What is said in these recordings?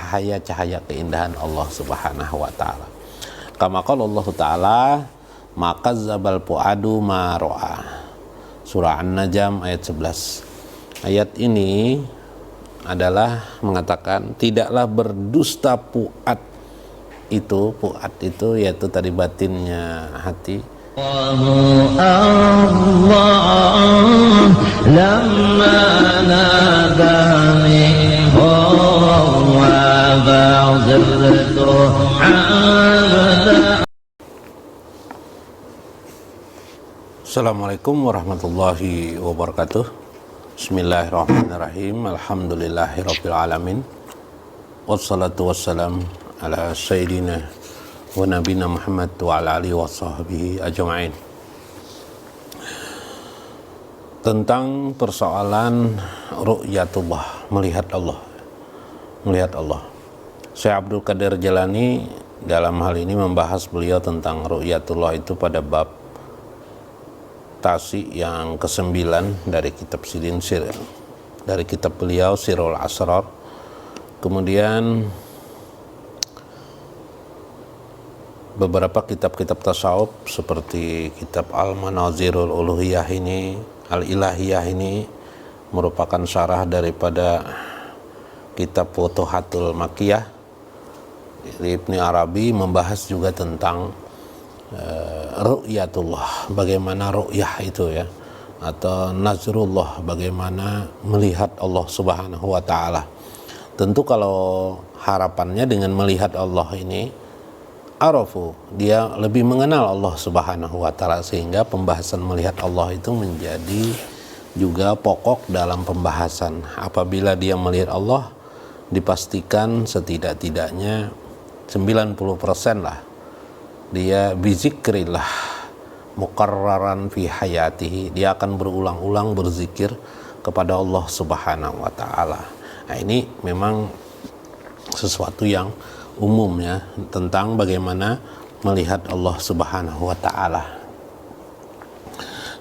cahaya-cahaya keindahan Allah Subhanahu wa taala. Kama qala Allah taala, maka zabal puadu ma ro'a. Surah An-Najm ayat 11. Ayat ini adalah mengatakan tidaklah berdusta puat itu yaitu tadi batinnya hati. Allah lamma nadani wa ba'dhu abada. Assalamualaikum warahmatullahi wabarakatuh. Bismillahirrahmanirrahim. Alhamdulillahirabbil alamin. Wassalatu wassalam ala sayyidina wa nabiyina Muhammad wa ala alihi wa sahbihi ajma'in. Tentang persoalan ru'yatullah, melihat Allah. Syekh Abdul Qadir Jalani dalam hal ini membahas beliau tentang ru'yatullah itu pada bab Tasi yang ke-9 dari kitab Silinsir, dari kitab beliau Sirul Asrar. Kemudian beberapa kitab-kitab tasawuf seperti kitab Al-Manazirul Uluhiyah ini, Al-Ilahiyah ini merupakan syarah daripada kitab Futuhatul Makkiyah. Ibnu Arabi membahas juga tentang ru'yatullah, bagaimana ru'yah itu ya, atau nazrullah, bagaimana melihat Allah Subhanahu wa taala. Tentu kalau harapannya dengan melihat Allah ini arafu, dia lebih mengenal Allah Subhanahu wa taala, sehingga pembahasan melihat Allah itu menjadi juga pokok dalam pembahasan. Apabila dia melihat Allah, dipastikan setidak-tidaknya 90% lah dia bizikrillah mukarraran fi hayatihi, dia akan berulang-ulang berzikir kepada Allah Subhanahu wa taala. Nah, ini memang sesuatu yang umum ya, tentang bagaimana melihat Allah Subhanahu wa taala.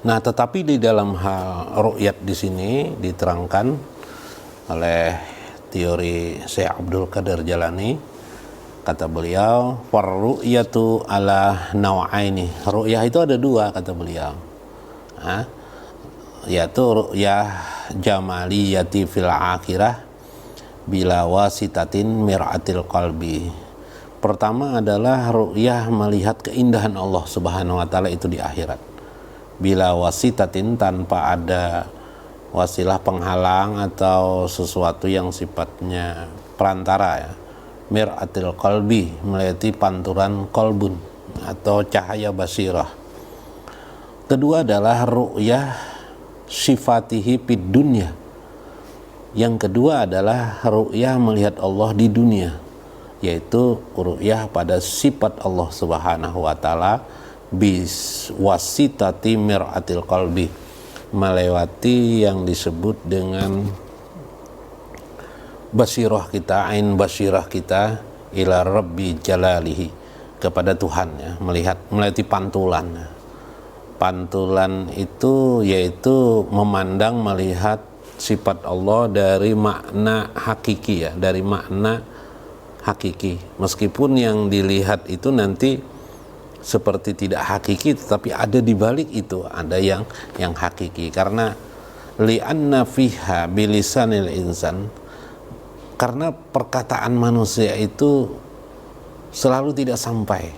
Nah, tetapi di dalam hal ru'yat di sini diterangkan oleh teori Syekh Abdul Qadir Jalani. Kata beliau, "Farru'yatu ala naw'aini." Ru'yah itu ada dua, kata beliau. Yaitu ru'yah jamaliyati fil akhirah bila wasitatin mir'atil qalbi. Pertama adalah ru'yah melihat keindahan Allah Subhanahu wa taala itu di akhirat. Bila wasitatin, tanpa ada wasilah penghalang atau sesuatu yang sifatnya perantara ya. Mir'atil qalbi, melihat panturan kolbun atau cahaya basirah. Kedua adalah ru'yah sifatihi fid dunya. Yang kedua adalah ru'yah melihat Allah di dunia, yaitu ru'yah pada sifat Allah Subhanahu wa taala bis wasitati mir'atil qalbi, melewati yang disebut dengan basirah kita, ain basirah kita ila rabbi jalalihi, kepada Tuhan ya, melewati pantulan. Pantulan itu yaitu memandang, melihat sifat Allah dari makna hakiki ya, dari makna hakiki. Meskipun yang dilihat itu nanti seperti tidak hakiki, tetapi ada di balik itu ada yang hakiki. Karena li'anna fiha bilisanil insan, karena perkataan manusia itu selalu tidak sampai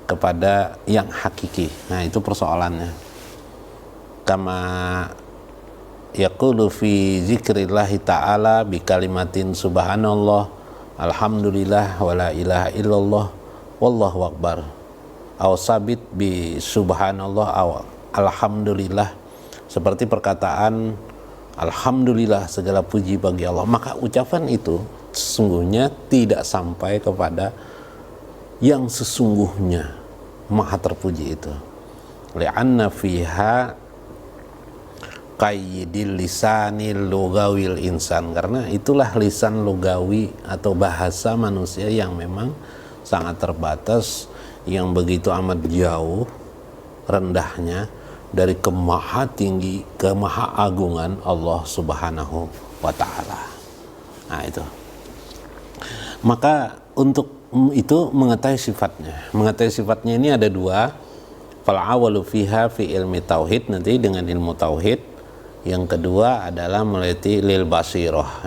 kepada yang hakiki. Nah, itu persoalannya. Kama yaqulu fi zikrillahi ta'ala bi kalimatin subhanallah, alhamdulillah, wa la ilaha illallah, wallahu akbar. Aw sabit bi subhanallah aw alhamdulillah, seperti perkataan alhamdulillah, segala puji bagi Allah. Maka ucapan itu sesungguhnya tidak sampai kepada yang sesungguhnya maha terpuji itu. Li'anna fiha qayyidil lisanil lugawil insan, karena itulah lisan lugawi atau bahasa manusia yang memang sangat terbatas, yang begitu amat jauh rendahnya dari kemaha tinggi, kemaha agungan Allah Subhanahu wa ta'ala. Nah itu. Maka untuk itu mengetahui sifatnya. Mengetahui sifatnya ini ada dua. Fal awalu fiha fi ilmi tauhid, nanti dengan ilmu tauhid. Yang kedua adalah melewati lil basirah.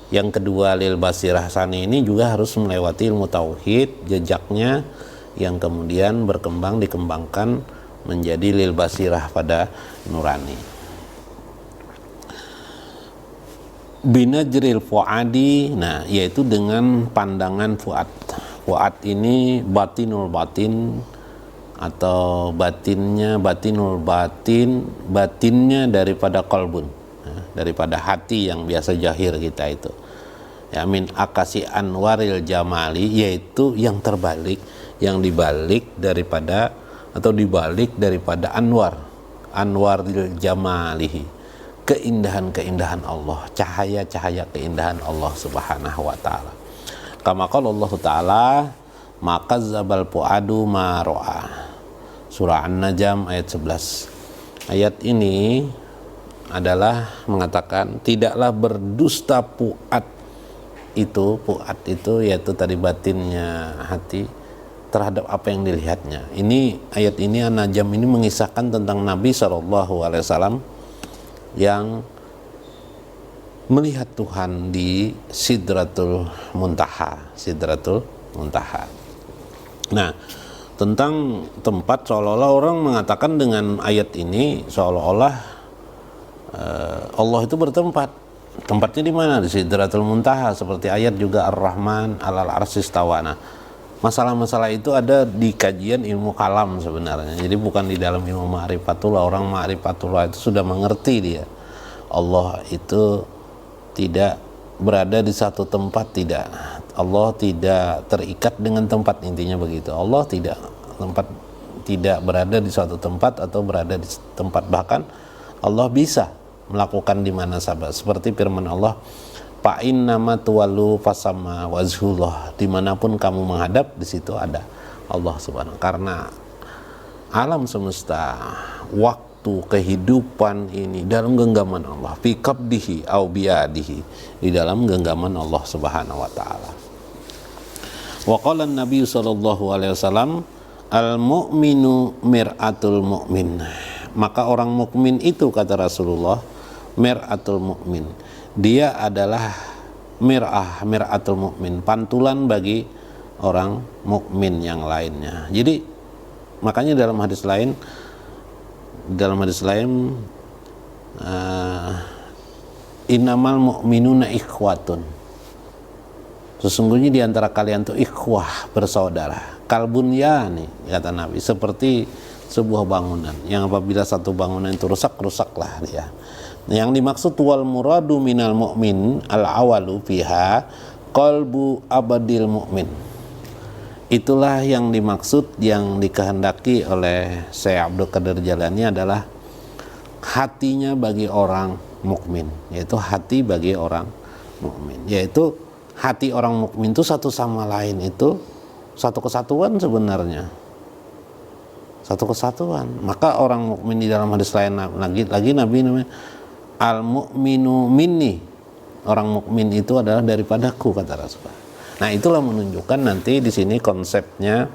Yang kedua lil basirah sani ini juga harus melewati ilmu tauhid, jejaknya yang kemudian berkembang dikembangkan menjadi lil basirah pada nurani. Binajril fuadi, nah yaitu dengan pandangan fuad. Fuad ini batinul batin atau batinul batin, batinnya daripada qalbun, daripada hati yang biasa jahir kita itu. Ya, min akasi anwaril jamali, yaitu yang terbalik, yang dibalik daripada atau dibalik daripada anwaril jamalihi, keindahan-keindahan Allah, cahaya-cahaya keindahan Allah Subhanahu wa taala. Kama qala Allah taala, maka zabal puadu ma ra'a. Surah An-Najm ayat 11. Ayat ini adalah mengatakan tidaklah berdusta puat itu yaitu tadi batinnya hati terhadap apa yang dilihatnya. Ini ayat ini An-Najm ini mengisahkan tentang Nabi SAW yang melihat Tuhan di Sidratul Muntaha. Nah, tentang tempat, seolah-olah orang mengatakan dengan ayat ini seolah-olah Allah itu bertempat. Tempatnya di mana? Di Sidratul Muntaha, seperti ayat juga Ar-Rahman 'alal 'arsy istawa. Nah, masalah-masalah itu ada di kajian ilmu kalam sebenarnya. Jadi bukan di dalam ilmu ma'rifatullah. Orang ma'rifatullah itu sudah mengerti dia. Allah itu tidak berada di satu tempat, tidak. Allah tidak terikat dengan tempat, intinya begitu. Allah tidak berada di suatu tempat atau berada di tempat, bahkan Allah bisa melakukan di mana saja. Seperti firman Allah, fa innama tuwallu fasamma wajhullah, dimanapun kamu menghadap di situ ada Allah Subhanahu. Karena alam semesta, waktu, kehidupan ini dalam genggaman Allah, fi qabdihi au biadihi, di dalam genggaman Allah Subhanahu wa taala. Wa qala an-nabi sallallahu alaihi wasallam, al-mu'minu mir'atul mu'min. Maka orang mukmin itu, kata Rasulullah, mir'atul mu'min. Dia adalah mir'atul mu'min, pantulan bagi orang mukmin yang lainnya. Jadi makanya dalam hadis lain innamal mu'minuna ikhwatun, sesungguhnya di antara kalian tuh ikhwah, bersaudara. Kalbunyani, kata Nabi, seperti sebuah bangunan yang apabila satu bangunan itu rusak, rusaklah dia. Yang dimaksud wal muradu minal mu'min al awalu fiha qalbu abadil mu'min, itulah yang dimaksud, yang dikehendaki oleh Syekh Abdul Qadir Jalani adalah hatinya bagi orang mukmin, yaitu hati bagi orang mukmin, yaitu hati orang mukmin itu satu sama lain itu satu kesatuan sebenarnya, satu kesatuan. Maka orang mukmin di dalam hadis lain lagi Nabi namanya al mukminu minni, orang mukmin itu adalah daripadaku, kata Rasulullah. Nah, itulah menunjukkan nanti di sini konsepnya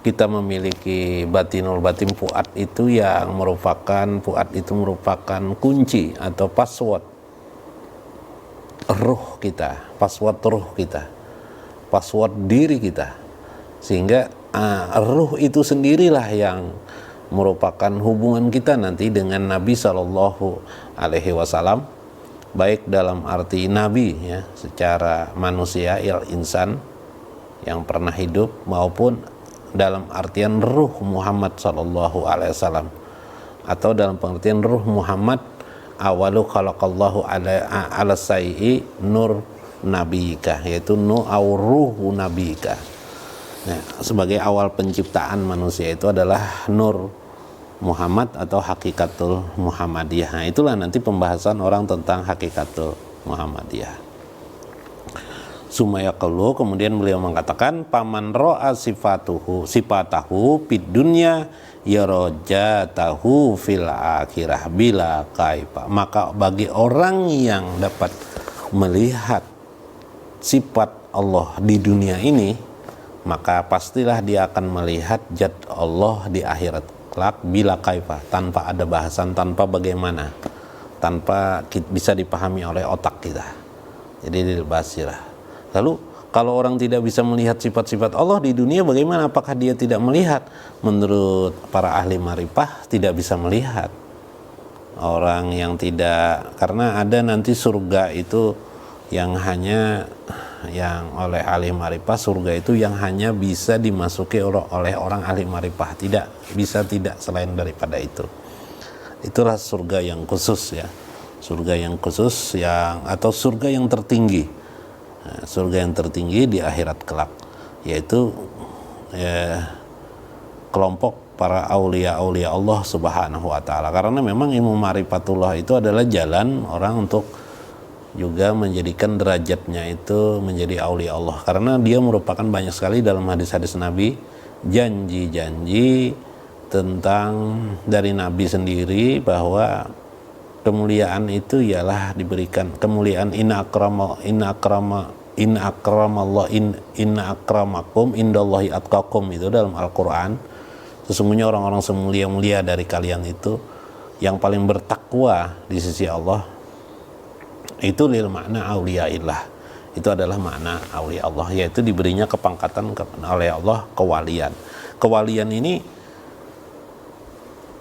kita memiliki batinul batin, fuad itu yang merupakan, fuad itu merupakan kunci atau password ruh kita, password diri kita, sehingga ruh itu sendirilah yang merupakan hubungan kita nanti dengan Nabi Shallallahu Alaihi Wasallam, baik dalam arti Nabi ya, secara manusia, insan yang pernah hidup, maupun dalam artian ruh Muhammad Shallallahu Alaihi Wasallam, atau dalam pengertian ruh Muhammad, awalu khalaqallahu ala sayyi nur nabiyika, yaitu ruhu nabiyika. Nah, sebagai awal penciptaan manusia itu adalah nur Muhammad atau hakikatul Muhammadiyah. Nah, itulah nanti pembahasan orang tentang hakikatul Muhammadiyah. Sumayaqulu, kemudian beliau mengatakan, paman ro'a sifatahu fid dunya yarajatahu fil akhirah bila kaifa. Maka bagi orang yang dapat melihat sifat Allah di dunia ini, maka pastilah dia akan melihat zat Allah di akhirat kelak bila kaifa, tanpa ada bahasan, tanpa bagaimana, tanpa bisa dipahami oleh otak kita. Jadi dilbasirah. Lalu kalau orang tidak bisa melihat sifat-sifat Allah di dunia, bagaimana? Apakah dia tidak melihat? Menurut para ahli marifah, tidak bisa melihat. Orang yang tidak, karena ada nanti surga itu yang hanya, yang oleh ahli marifah, surga itu yang hanya bisa dimasuki oleh orang ahli marifah, tidak bisa tidak selain daripada itu. Itulah surga yang khusus ya, surga yang khusus yang, atau surga yang tertinggi. Nah, surga yang tertinggi di akhirat kelak, yaitu kelompok para aulia-aulia Allah Subhanahu wa taala. Karena memang ilmu ma'rifatullah itu adalah jalan orang untuk juga menjadikan derajatnya itu menjadi aulia Allah. Karena dia merupakan banyak sekali dalam hadis-hadis Nabi janji-janji tentang dari Nabi sendiri bahwa kemuliaan itu ialah diberikan kemuliaan inna akramakum indallahi atqakum, itu dalam Al-Qur'an. Sesungguhnya orang-orang semulia-mulia dari kalian itu yang paling bertakwa di sisi Allah, itu lil makna auliyaillah, itu adalah makna aulia Allah, yaitu diberinya kepangkatan oleh Allah kewalian. Kewalian ini,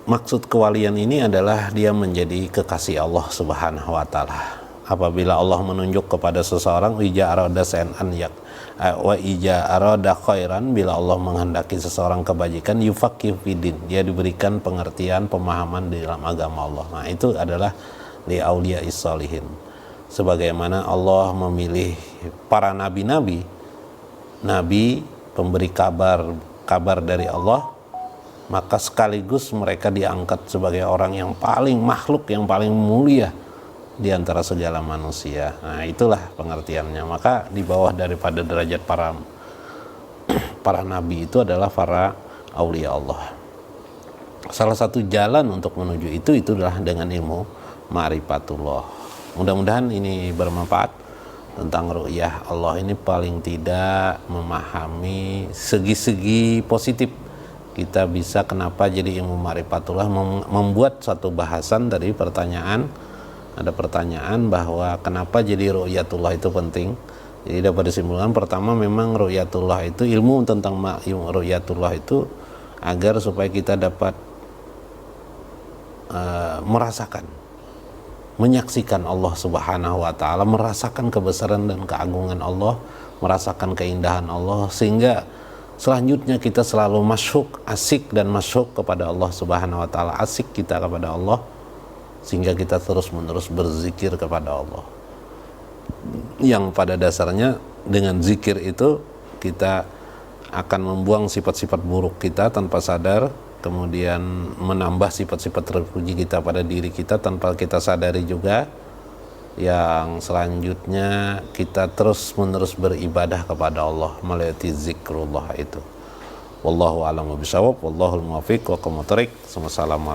maksud kewalian ini adalah dia menjadi kekasih Allah Subhanahu wa taala. Apabila Allah menunjuk kepada seseorang, ija arada san'an yak wa ija arada khairan, bila Allah menghendaki seseorang kebajikan, yufaqih fidin, dia diberikan pengertian, pemahaman di dalam agama Allah. Nah, itu adalah li auliya'is shalihin. Sebagaimana Allah memilih para nabi-nabi, nabi pemberi kabar dari Allah, maka sekaligus mereka diangkat sebagai orang yang paling makhluk, yang paling mulia di antara segala manusia. Nah, itulah pengertiannya. Maka di bawah daripada derajat para nabi itu adalah para aulia Allah. Salah satu jalan untuk menuju itu adalah dengan ilmu ma'rifatullah. Mudah-mudahan ini bermanfaat tentang ru'yah Allah ini, paling tidak memahami segi-segi positif. Kita bisa kenapa jadi ilmu ma'rifatullah membuat satu bahasan dari pertanyaan. Ada pertanyaan bahwa kenapa jadi ru'yatullah itu penting. Jadi dapat disimpulkan, pertama memang ru'yatullah itu, ilmu tentang ru'yatullah itu agar supaya kita dapat merasakan, menyaksikan Allah Subhanahu wa taala, merasakan kebesaran dan keagungan Allah, merasakan keindahan Allah, sehingga selanjutnya kita selalu masyuk, asik dan masyuk kepada Allah Subhanahu wa taala, asik kita kepada Allah, sehingga kita terus-menerus berzikir kepada Allah. Yang pada dasarnya dengan zikir itu kita akan membuang sifat-sifat buruk kita tanpa sadar, kemudian menambah sifat-sifat terpuji kita pada diri kita tanpa kita sadari juga. Yang selanjutnya kita terus-menerus beribadah kepada Allah melalui zikrullah itu. Wallahu a'lam bishawab, wallahul muwaffiq wa aqim thariq. Assalamualaikum.